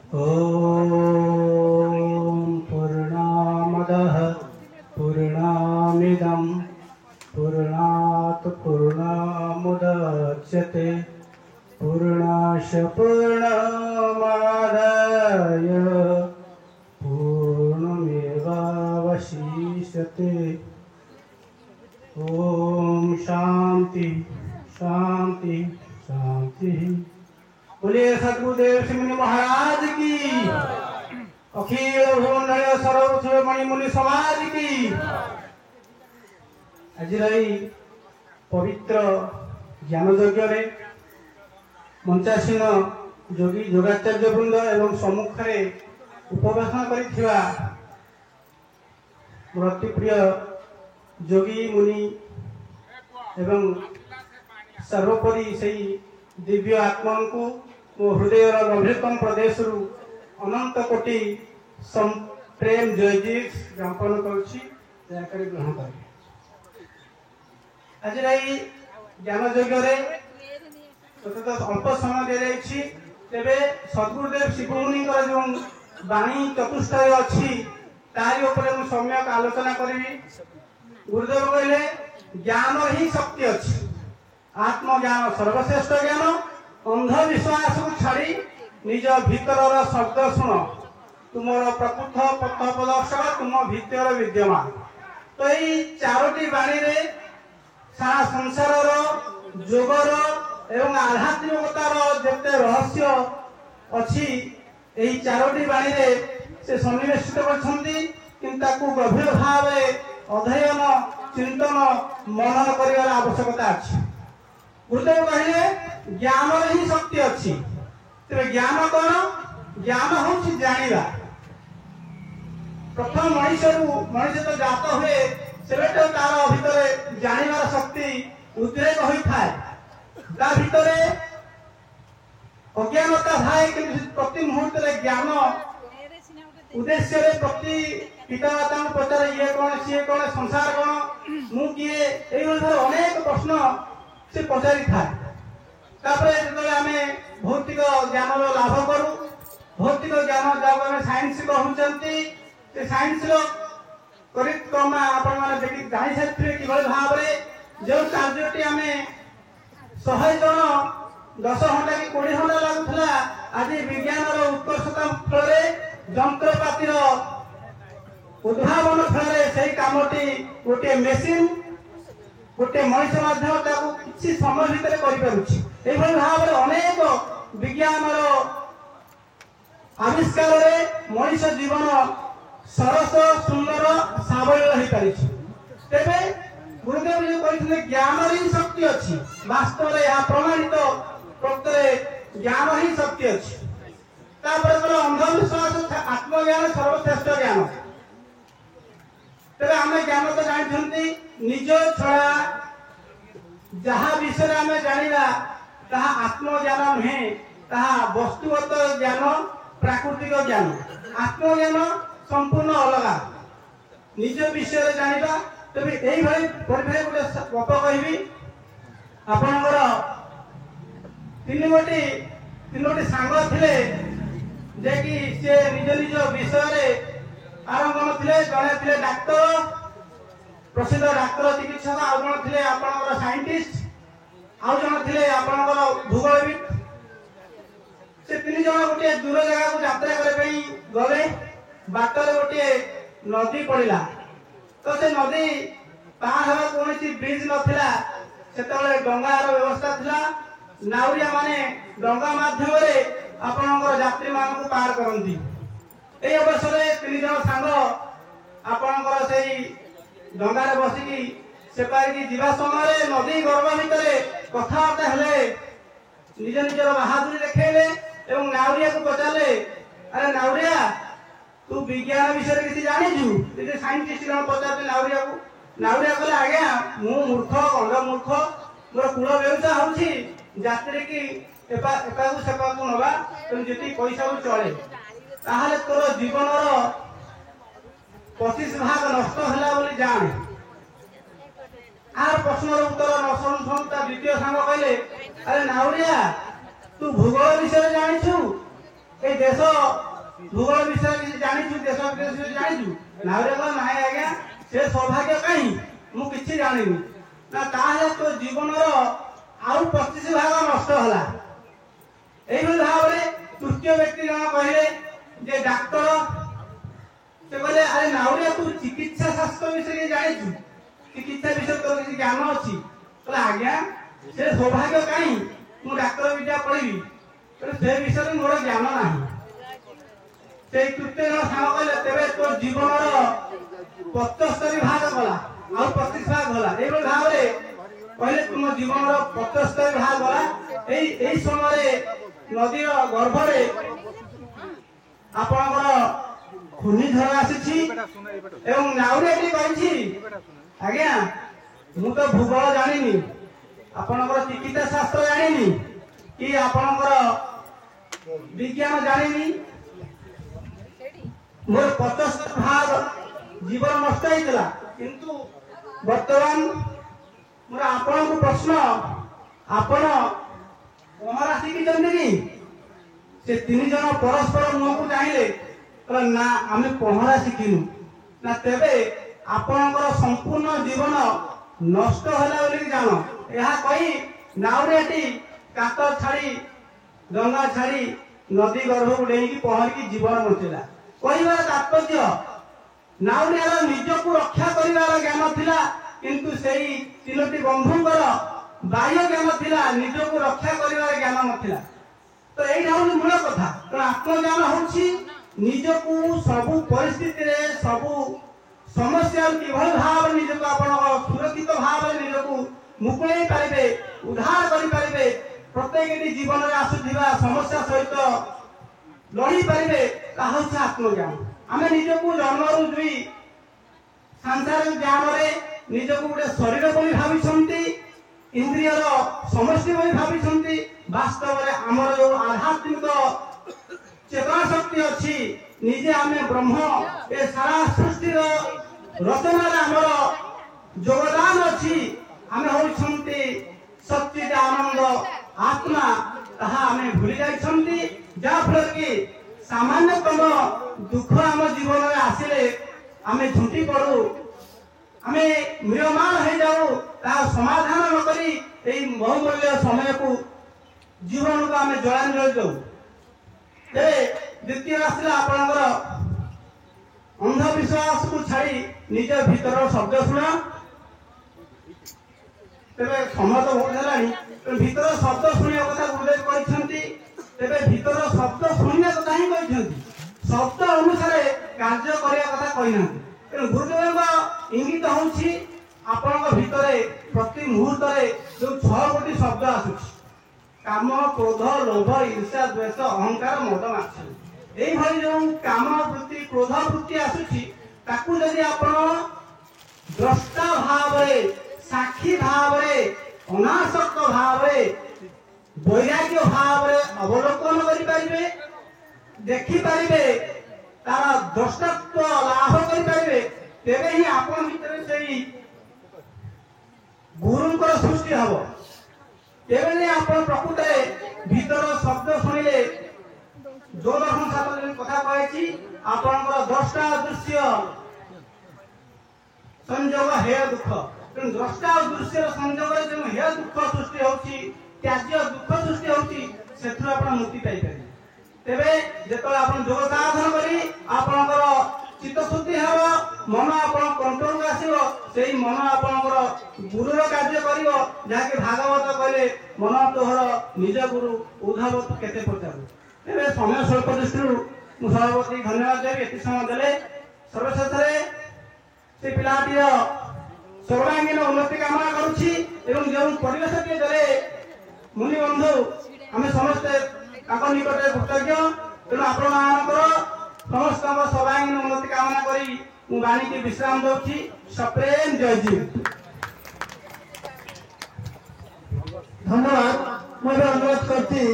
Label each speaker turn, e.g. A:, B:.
A: ॐ पूर्णामदः पूर्णामिदं पूर्णात् पूर्णमुदच्यते पूर्णाश पूर्णमादाय पूर्णमेवावशिष्यते। ओम शांति शांति शांति। बोलिए सद्गुरुदेव श्री मुनि महाराज की, अखिल भुवनय सर्वमणि मुनि समाज की। आज पवित्र ज्ञान यज्ञ में मंचासीन योगी योगाचार्य वृंद एवं सम्मुख उपवेशन करिथिबा मोर अति प्रिय योगी मुनि एवं सर्वोपरि से दिव्य आत्मा को मो हृदय गंभीरतम प्रदेश अनंत कोटि प्रेम जयजीत ज्ञापन करुछि। दयाकरी ग्रहण करें। आज ज्ञान यज्ञ तो अल्प समय दि जाइए तेरे सद्गुरुदेव शिवमुनि जो वाणी चतुष्टय अच्छी तारी उपरे मु सम्यक आलोचना करी। गुरुदेव कहले ज्ञान ही शक्ति अच्छी, आत्मज्ञान सर्वश्रेष्ठ ज्ञान। अंधविश्वास को छाड़ी निज भीतर शब्द शुण, तुमर प्रकृत पथ प्रदर्शक तुम भीतर विद्यमान। तो यही चारोटी वाणी रे सारा संसार जोगर एवं आध्यात्मिकतार जेते रहस्य अच्छी यही चारोटी वाणी रे से सन्निवेशित करछंती। किंतु गभीर भाव अध्ययन चिंतन मनन करिवार आवश्यकता अछि। गुरुदेव कहले ज्ञान ही शक्ति अच्छी। तेरे ज्ञान कौन? ज्ञान हूँ जानिबा। प्रथम मनीष तो जात हुए से तार भितर जानिबार शक्ति उद्रेक होता है। ता भितरे अज्ञानता थाए कि प्रति मुहूर्त ज्ञान उद्देश्य प्रति पितामाता पचारे ये कौन सी कौन संसार कौन मु किए अनेक प्रश्न से पचारि था। जो आम भौतिक ज्ञान लाभ करूँ, भौतिक ज्ञान जब आम साइंस कहते साइंस क्रम आपण मैंने जानी सारी कि भाव में जो कार्य आम 100 जन 10 घंटा कि 20 घंटा लगुला आज विज्ञान उत्कर्षता फल जंत्रपातिर उद्भावन फल से कमटी गोटे मेसीन गोटे मनुष्य कि समय भितर भाव में अनेक विज्ञान आविष्कार मनुष्य जीवन सरस सुंदर सावलील हो पारि। तेरे गुरुदेव जो कहते ज्ञान ही शक्ति अच्छी। वास्तव में यह प्रमाणित प्रकृत ज्ञान ही शक्ति अच्छी। अंधविश्वास आत्मज्ञान सर्वश्रेष्ठ ज्ञान। तेरे आम ज्ञान तो जानते निज छड़ा जहा विषय आम जाना ताहा आत्मज्ञान नुहे, ताहा वस्तुगत ज्ञान प्राकृतिक ज्ञान। आत्मज्ञान संपूर्ण अलग निज विषय जाना। तेज यही गोटे गप कहि आपणकर तीनोटी सांग थे जे कि सी निज निज विषय आरंभ थे। जड़े थे डाक्तर प्रसिद्ध डाक्तर चिकित्सक, आउ जन थे आपणकर साइंटिस्ट, आउ जन थे आपणकर भूगोलविद। से 3 जन गोटे दूर जगह को यात्रा करने गले बाटर गोटे नदी पड़ा। तो से नदी पार हवा कौन ब्रिज नाला से डंगार व्यवस्था था। नाउरिया माने डंगा माध्यम आपणकर यात्री मान पार करती। यही अवसर 3 जन सांग आपणकर से डंगार बसिकी से पारिकी जीवा समय नदी गर्भ भितर कथबार्ता हेले निज निजर बहादुरी देखेले एवं नाउरिया को पचारे अरे नाउरिया तू विज्ञान विषय किसी जानिछु? साइंटिस्ट जन पचारे नाउरिया को। नाउरिया कहले आज्ञा मु मूर्ख गंड मूर्ख मोर कूल व्यवसाय होउछि यात्री की एका सेपा को नवा तुम जी पैसा को चले ताहले तोर जीवन 25 भाग नष्ट होला बोली जान। आर प्रश्न उत्तर न द्वितीय सांग कहले अरे नाउरिया तू भूगोल विषय जानिछु? ए देश भूगोल विषय किसी जानिछु देश विषय जानिछु नाउरे को नाही आज्ञा से सौभाग्य कहीं मु किछि जानिनी ना ताहे तो जीवन रो आउ 25 भाग नष्ट होला एई भाव रे तृतीय व्यक्ति जन कहले जे डॉक्टर से कहले अरे नाउरे तू चिकित्सा शास्त्र विषय जानिछु चिकित्सा विषय तो किसी ज्ञान अछि कहले आज्ञा से सौभाग्य कहीं मु डॉक्टर विद्या पढ़िबी से विषय में मोर ज्ञान नाही से तृतीय जन साम कहले तेरे तो जीवन रो 75 भाग गला आ 25 भाग होला एई भाव रे कहले तुम जीवन रो 75 भाग गला एई समय रे नदी रो गर्भ रे आपनकर खुनी झर आसीछि एवं नाउरे भी कहछि आज्ञा मु तो भूगोल जानिनी आपनकर चिकित्सा शास्त्र जानिनी कि आपनकर विज्ञान जानिनी मोर 50 भाग जीवन नष्ट होइतला किंतु वर्तमान मोर आपन को प्रश्न आपण पहरा शिखिछन कि से तीन जन परस्पर मुह को चाहिले कहले ना आमे पहरा शिखिनु ना तेबे आपनकर संपूर्ण जीवन नष्ट होला बोली जानो एहा कहि नाउरेटी कात छाड़ी गंगा छाड़ी नदी गर्भ को डेई पहर की जीवन बंचला कहबार तात्पर्य नाउरियार निजको रक्षा करिवार ज्ञान थिला किंतु सेही तीनोटी बंधुंकर बाह्य ज्ञान थिला निजको रक्षा करिवार ज्ञान नथिला तो एई हउनी मूल कथा तो आत्मज्ञान होछि निजको सबु परिस्थिति रे सबु समस्या किभल भाव निजको आपण सुरक्षित भाव निजको मुकुळै पारिबे उद्धार करि पारिबे प्रत्येक जीवन रे आसुथिबा समस्या सहित लड़ी पारिबे ताहा होछि आत्मज्ञान आमे निजको जन्मरु जुई सांसारिक ज्ञान रे निजको गुटे शरीर बोली भाबिसंती इंद्रिय रो समष्टि बोली भाबिसंती वास्तव रे हमर जो आध्यात्मिक चेतना शक्ति अछि निजे आमे ब्रह्म ए सारा सृष्टि रो रचना रे हमर योगदान अछि आमे होइसंती सच्चिद आनंद आत्मा ताहा आमे भूली जाइसंती जा फल कि सामान्यतम दुख आम जीवन में आसिले आमे झुंटी पड़ू आमे म्रियमान हो जाऊ ता समाधान न करी एई बहुमूल्य समय को जीवन को आमे जलांजलि दऊ ए द्वितीय आसला आपनकर अंधविश्वास को छाड़ी निज भीतर शब्द सुना तेरे समय तो बहुत हेलानी भीतर शब्द शुणिया कथा गुरुदेव कहछंती तेरे भीतर शब्द शुणिया कथा ही कहछंती शब्द अनुसार कार्य करिया कथा कहिनांती तेणु गुरुदेव इंगित होउछि आपनक भितरे प्रति मुहूर्त रे जो 6 कोटी शब्द आसुछि काम क्रोध लोभ ईर्ष्या द्वेष अहंकार मद मात्सर्य एई भली जो काम वृत्ति क्रोध वृत्ति आसुछि ताकू यदि आपण द्रष्टा भाव रे साक्षी भाव रे अनासक्त भाव रे वैराग्य भाव रे अवलोकन करि पारिबे देखि पारिबे तार द्रष्टत्व लाभ करि पारिबे तेबे ही आपण भितर सेही गुरुंकर सृष्टि हबो तेबे ही आपण प्रकृतरे भीतर शब्द सुनिले जो दर्शन शास्त्र कथा कहछि आपनकर द्रष्टा दृश्य संयोग हे दुख द्रष्टा और दृश्य संयोग जो हे दुख सृष्टि होछि त्याज्य दुख सृष्टि होछि सेथु आपण मुक्ति पाई पारि तेबे जेतले आपण योग साधन करी आपनकर चित्त शुद्धि हबो मन आपण कंट्रोल में आसीबो सेही मन आपनकर गुरुर कार्य करिवो जाके भागवत कहले मन तोहर निज गुरु उद्धव केते पचारु तेबे समय स्वल्प दृष्टिरु मु सभापति धन्यवाद देबी एति समय देले सर्वशेषरे से पिलाटिर सर्वांगीन उन्नति कामना करुछि एवं जो परिवेश के देले मुनि बंधु आमे समस्त ताको निकटे कृतज्ञ तेणु आपण मानकर समस्त सर्वांगीन उन्नति कामना करी मु वाणी के विश्राम दउछि सप्रेम जय जी धन्यवाद मैं अनुरोध करती